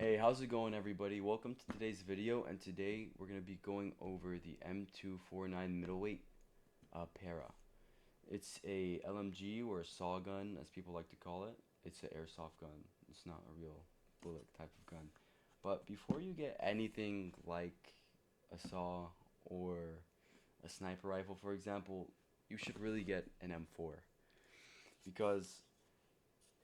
Hey, how's it going everybody? Welcome to today's video, and today we're going to be going over the M249 middleweight Para. It's a LMG or a saw gun as people like to call it. It's an airsoft gun. It's not a real bullet type of gun. But before you get anything like a saw or a sniper rifle, for example, you should really get an M4 because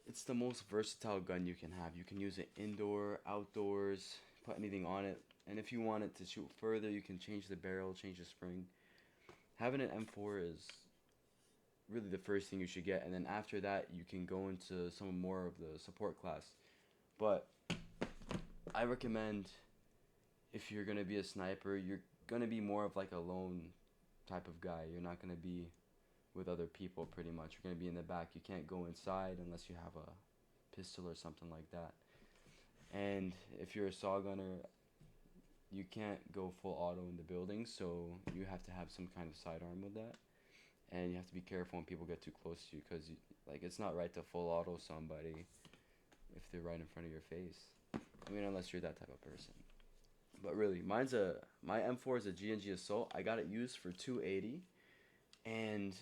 it's the most versatile gun you can have. You can use it indoor, outdoors, put anything on it. And if you want it to shoot further, you can change the barrel, change the spring. Having an M4 is really the first thing you should get. And then after that, you can go into some more of the support class. But I recommend if you're going to be a sniper, you're going to be more of like a lone type of guy. You're not going to be with other people pretty much. You're going to be in the back. You can't go inside unless you have a pistol or something like that. And if you're a saw gunner, you can't go full auto in the building, so you have to have some kind of sidearm with that. And you have to be careful when people get too close to you because like it's not right to full auto somebody if they're right in front of your face. I mean, unless you're that type of person. But really, my M4 is a G&G Assault. I got it used for 280, and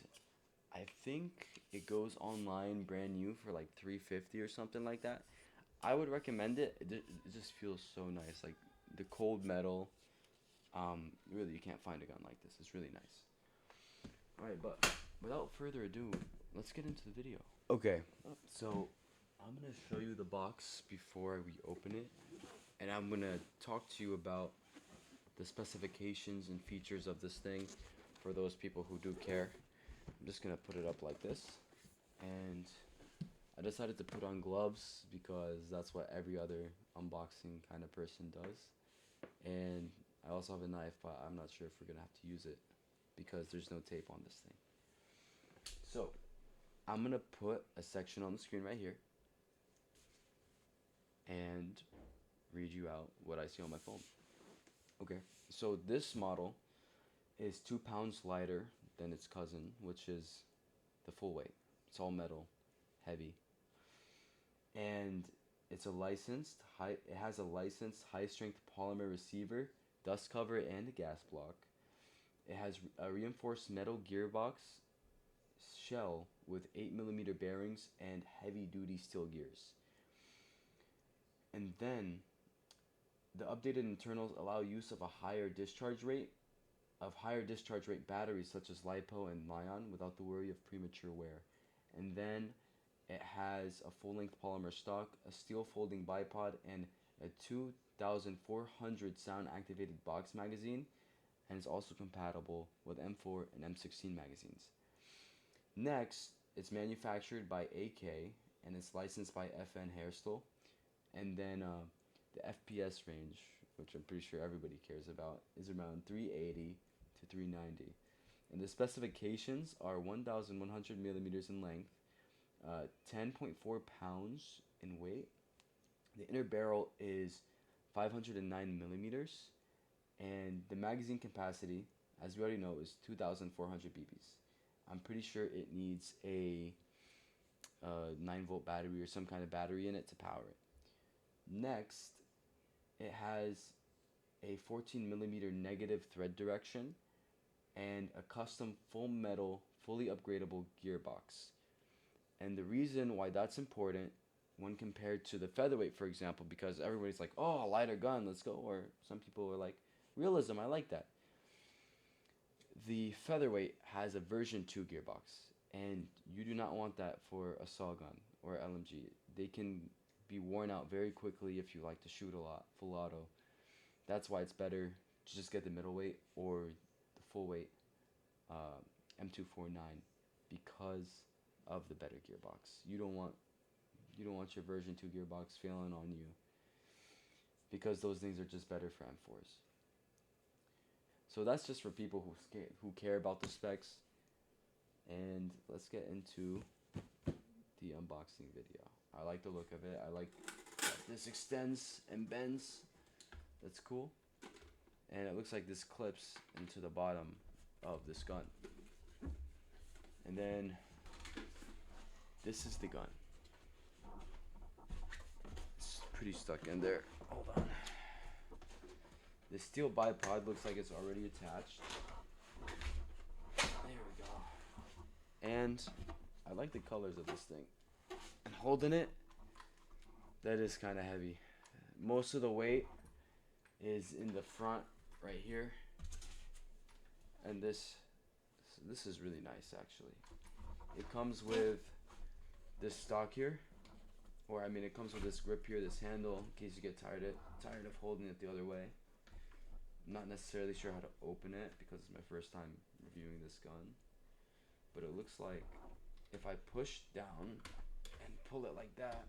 I think it goes online brand new for like 350 or something like that. I would recommend it. It just feels so nice. Like the cold metal. Really, you can't find a gun like this. It's really nice. All right, but without further ado, let's get into the video. Okay, so I'm gonna show you the box before we open it, and I'm gonna talk to you about the specifications and features of this thing for those people who do care. I'm just gonna put it up like this, and I decided to put on gloves because that's what every other unboxing kind of person does. And I also have a knife, but I'm not sure if we're gonna have to use it because there's no tape on this thing. So I'm gonna put a section on the screen right here and read you out what I see on my phone. Okay, so this model is 2 pounds lighter than its cousin, which is the full weight. It's all metal, heavy, and it has a licensed high strength polymer receiver, dust cover, and a gas block. It has a reinforced metal gearbox shell with 8mm bearings and heavy duty steel gears. And then the updated internals allow use of higher discharge rate batteries such as LiPo and Li-ion without the worry of premature wear. And then it has a full-length polymer stock, a steel folding bipod, and a 2400 sound-activated box magazine, and is also compatible with M4 and M16 magazines. Next, it's manufactured by AK, and it's licensed by FN Hairstyle. And then the FPS range, which I'm pretty sure everybody cares about, is around 380 to 390. And the specifications are 1,100 millimeters in length, 10.4 pounds in weight. The inner barrel is 509 millimeters, and the magazine capacity, as we already know, is 2,400 BBs. I'm pretty sure it needs a 9-volt battery or some kind of battery in it to power it. Next, it has a 14mm negative thread direction and a custom full metal, fully upgradable gearbox. And the reason why that's important when compared to the featherweight, for example, because everybody's like, oh, a lighter gun, let's go. Or some people are like, realism, I like that. The featherweight has a version 2 gearbox, and you do not want that for a saw gun or LMG. They can be worn out very quickly if you like to shoot a lot, full auto. That's why it's better to just get the middleweight or the full weight M249 because of the better gearbox. You don't want your version 2 gearbox failing on you because those things are just better for M4s. So that's just for people who care about the specs. And let's get into the unboxing video. I like the look of it. I like that this extends and bends. That's cool. And it looks like this clips into the bottom of this gun. And then this is the gun. It's pretty stuck in there. Hold on. The steel bipod looks like it's already attached. There we go. And I like the colors of this thing. And holding it, that is kind of heavy. Most of the weight is in the front right here. And this is really nice actually. It comes with this stock here. Or I mean it comes with this grip here, this handle, in case you get tired of holding it the other way. I'm not necessarily sure how to open it because it's my first time reviewing this gun. But it looks like if I push down and pull it like that,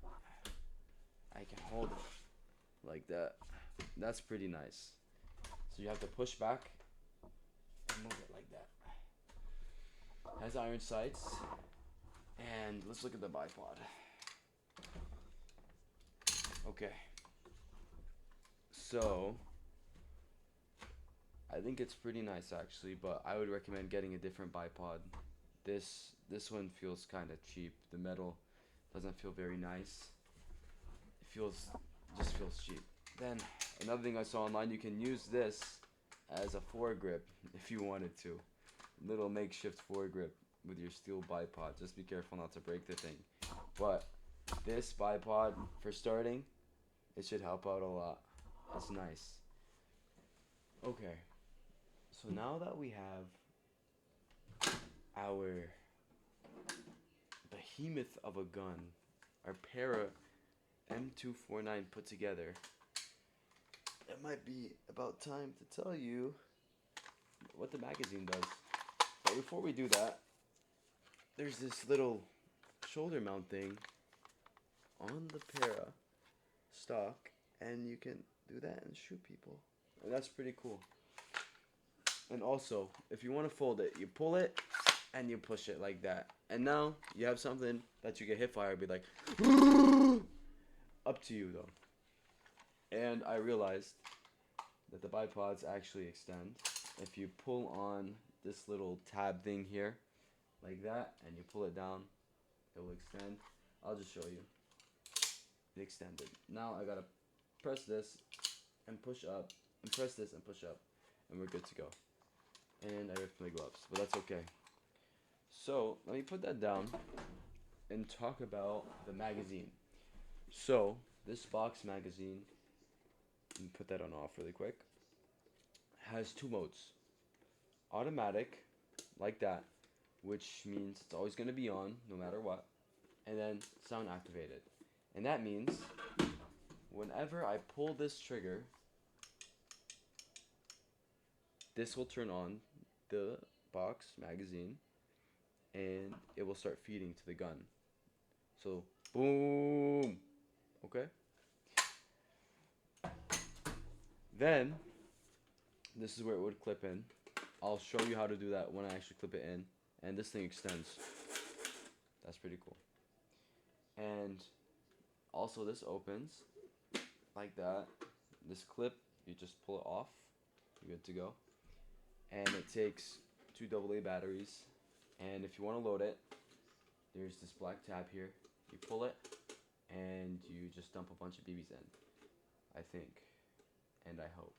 I can hold it like that. That's pretty nice. So you have to push back and move it like that. Has iron sights. And let's look at the bipod. Okay. So I think it's pretty nice actually, but I would recommend getting a different bipod. This one feels kind of cheap. The metal doesn't feel very nice. It just feels cheap. Then another thing I saw online, you can use this as a foregrip if you wanted to. Little makeshift foregrip with your steel bipod. Just be careful not to break the thing. But this bipod, for starting, it should help out a lot. It's nice. Okay. So now that we have our behemoth of a gun, our Para M249 put together, it might be about time to tell you what the magazine does. But before we do that, there's this little shoulder mount thing on the Para stock, and you can do that and shoot people. And that's pretty cool. And also, if you want to fold it, you pull it and you push it like that. And now you have something that you get hip fire, be like, up to you though. And I realized that the bipods actually extend. If you pull on this little tab thing here, like that, and you pull it down, it will extend. I'll just show you. It extended. Now I gotta press this and push up, and press this and push up, and we're good to go. And I ripped my gloves, but that's okay. So let me put that down and talk about the magazine. So this box magazine, let me put that on off really quick, has two modes. Automatic, like that, which means it's always going to be on no matter what, and then sound activated. And that means whenever I pull this trigger, this will turn on the box magazine and it will start feeding to the gun. So boom. Okay. Then this is where it would clip in. I'll show you how to do that when I actually clip it in. And this thing extends. That's pretty cool. And also this opens like that. This clip, you just pull it off. You're good to go. And it takes 2 AA batteries. And if you want to load it, there's this black tab here. You pull it and you just dump a bunch of BBs in. I think. And I hope.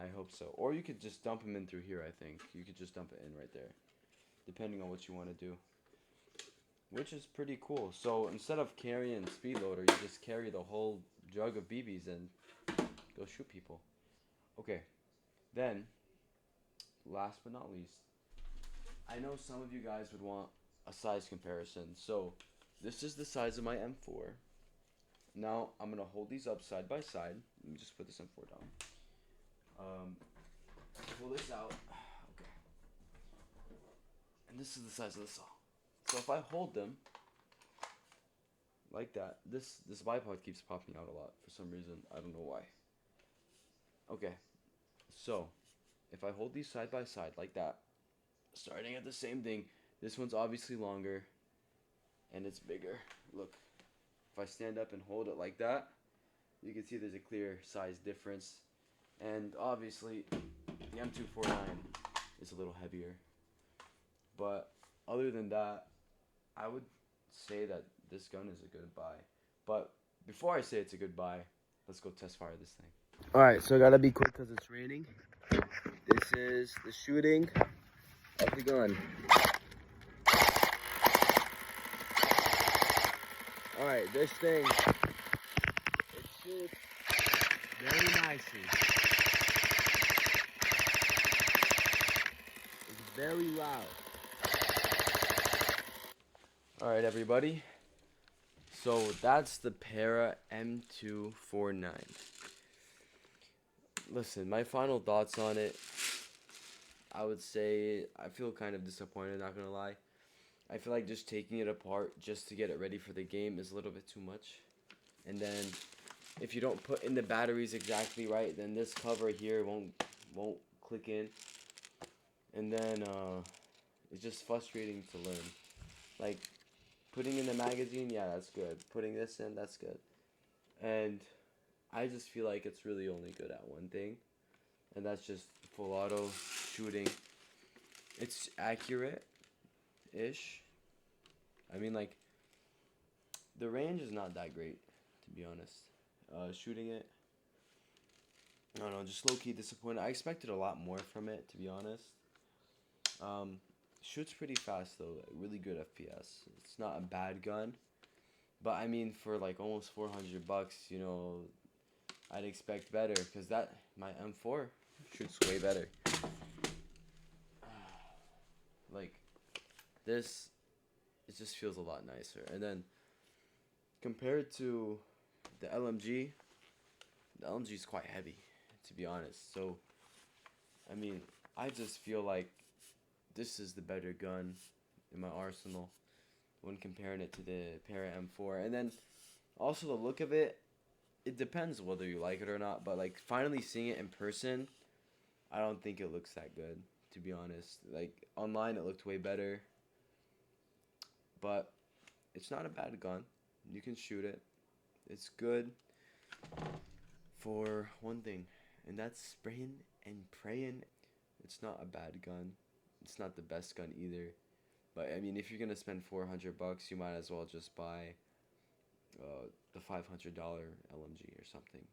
I hope so. Or you could just dump them in through here, I think. You could just dump it in right there. Depending on what you want to do. Which is pretty cool. So instead of carrying speed loader, you just carry the whole jug of BBs and go shoot people. Okay. Then, last but not least, I know some of you guys would want a size comparison. So this is the size of my M4. Now I'm going to hold these up side by side. Let me just put this M4 down. Pull this out. Okay. And this is the size of the saw. So if I hold them like that, this bipod keeps popping out a lot for some reason. I don't know why. Okay. So if I hold these side by side like that, starting at the same thing, this one's obviously longer and it's bigger. Look. If I stand up and hold it like that, you can see there's a clear size difference. And obviously, the M249 is a little heavier. But other than that, I would say that this gun is a good buy. But before I say it's a goodbye, let's go test fire this thing. Alright, so I gotta be quick because it's raining. This is the shooting of the gun. Alright, this thing, it shoots very nicely. It's very loud. Alright, everybody. So that's the Para M249. Listen, my final thoughts on it, I would say I feel kind of disappointed, not gonna lie. I feel like just taking it apart just to get it ready for the game is a little bit too much. And then if you don't put in the batteries exactly right, then this cover here won't click in. And then it's just frustrating to learn. Like, putting in the magazine, yeah, that's good. Putting this in, that's good. And I just feel like it's really only good at one thing, and that's just full auto shooting. It's accurate-ish. I mean, like, the range is not that great, to be honest. Shooting it, I don't know, just low-key disappointed. I expected a lot more from it, to be honest. Shoots pretty fast though, really good FPS. It's not a bad gun, but I mean, for like almost $400, you know, I'd expect better, because that my M4 shoots way better. Like this, it just feels a lot nicer. And then compared to the LMG is quite heavy, to be honest. So I mean, I just feel like this is the better gun in my arsenal when comparing it to the Para M4. And then also the look of it, it depends whether you like it or not, but like finally seeing it in person, I don't think it looks that good, to be honest. Like online it looked way better, but it's not a bad gun. You can shoot it. It's good for one thing, and that's spraying and praying. It's not a bad gun. It's not the best gun either. But I mean, if you're gonna spend $400, you might as well just buy the $500 LMG or something.